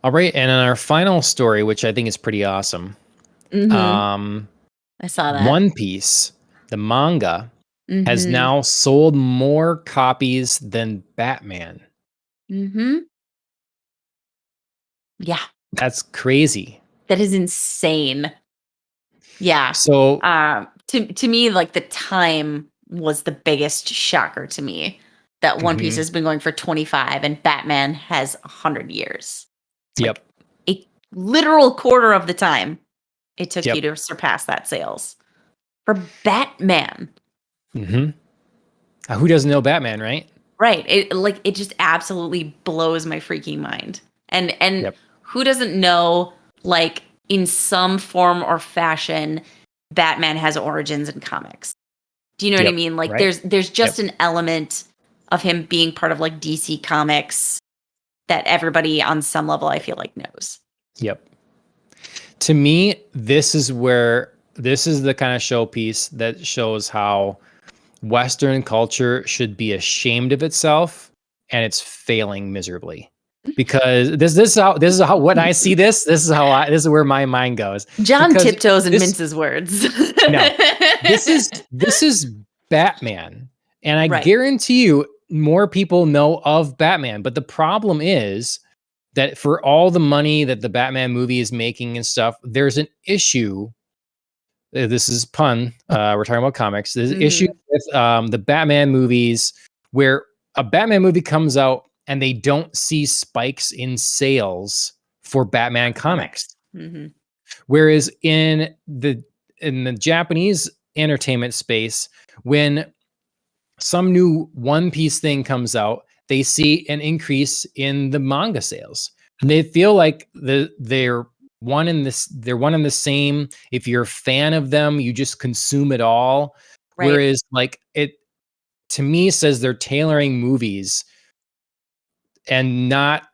All right, and in our final story, which I think is pretty awesome, I saw that. One Piece, the manga, has Mm-hmm. now sold more copies than Batman. Mm-hmm. Yeah. That's crazy. That is insane. Yeah. So, To me, like the time was the biggest shocker to me that One Piece mhm, has been going for 25 and Batman has 100 years. yep, Like a literal quarter of the time it took you yep. to surpass that sales for Batman. hmm Who doesn't know Batman, right? Right. It just absolutely blows my freaking mind. And Yep, who doesn't know, like, in some form or fashion, Batman has origins in comics? Do you know what I yep, mean? Like right? there's Yep, just an element of him being part of like DC Comics that everybody on some level I feel like knows. yep. To me, this is the kind of showpiece that shows how Western culture should be ashamed of itself, and it's failing miserably. Because this is how when I see this is where my mind goes. John Because tiptoes and this minces words. no, this is Batman, and I Right. guarantee you more people know of Batman. But the problem is that for all the money that the Batman movie is making and stuff, there's an issue. This is pun. We're talking about comics. There's an issue Mhm. with the Batman movies where a Batman movie comes out and they don't see spikes in sales for Batman comics. Comics. Mhm. Whereas in the Japanese entertainment space, when some new One Piece thing comes out, they see an increase in the manga sales. And they feel like they're they're one and the same. If you're a fan of them, you just consume it all. Right. Whereas like it to me says they're tailoring movies and not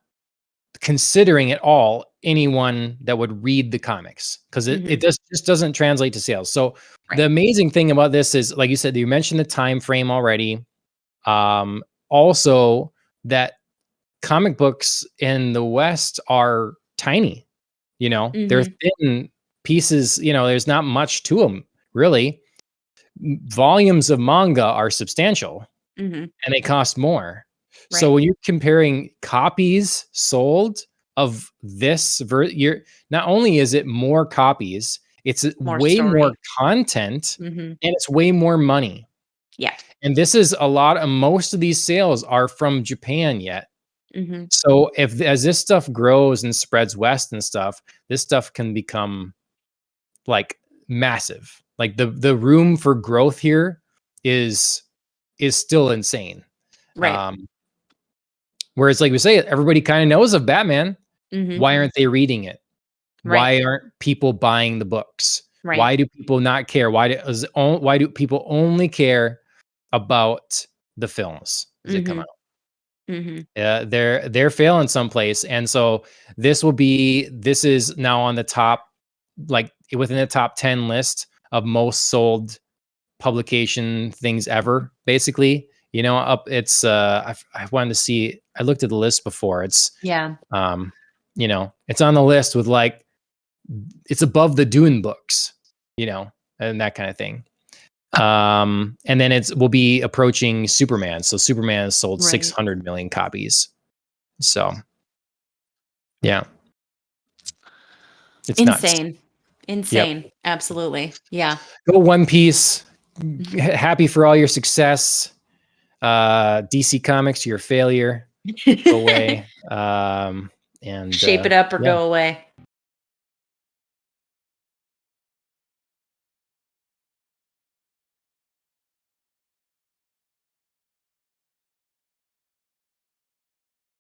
considering at all anyone that would read the comics because it Mhm. just doesn't translate to sales. So the Right. amazing thing about this is, like you said, you mentioned the time frame already. Also, that comic books in the West are tiny. You know, they're Mhm. thin pieces. You know, there's not much to them really. Volumes of manga are substantial Mhm. and they cost more. So Right. when you're comparing copies sold of you're not only is it more copies, it's More way more story. content Mhm. and it's way more money. Yeah. And this is a lot of most of these sales are from Japan yet. Mhm. So if as this stuff grows and spreads west and stuff, this stuff can become like massive. Like the room for growth here is is still insane. Right. Um, Whereas, like we say, everybody kind of knows of Batman. Mhm. Why aren't they reading it? Right. Why aren't people buying the books? Right. Why do people not care? Why do people only care about the films as they come out? Mhm. Mhm. They're failing someplace, and so this is now on the top, like within the top 10 list of most sold publication things ever, basically. You know, up it's I wanted to see, I looked at the list before. It's Yeah. um, you know, it's on the list with like it's above the Dune books, you know, and that kind of thing. And then it's will be approaching Superman. So Superman has sold Right. 600 million copies. So yeah, it's nuts. Insane. Yep. Insane. Absolutely. Yeah. Go One Piece. Mhm. Happy for all your success. DC Comics, you're a failure. Go away. And Shape it up or yeah, go away.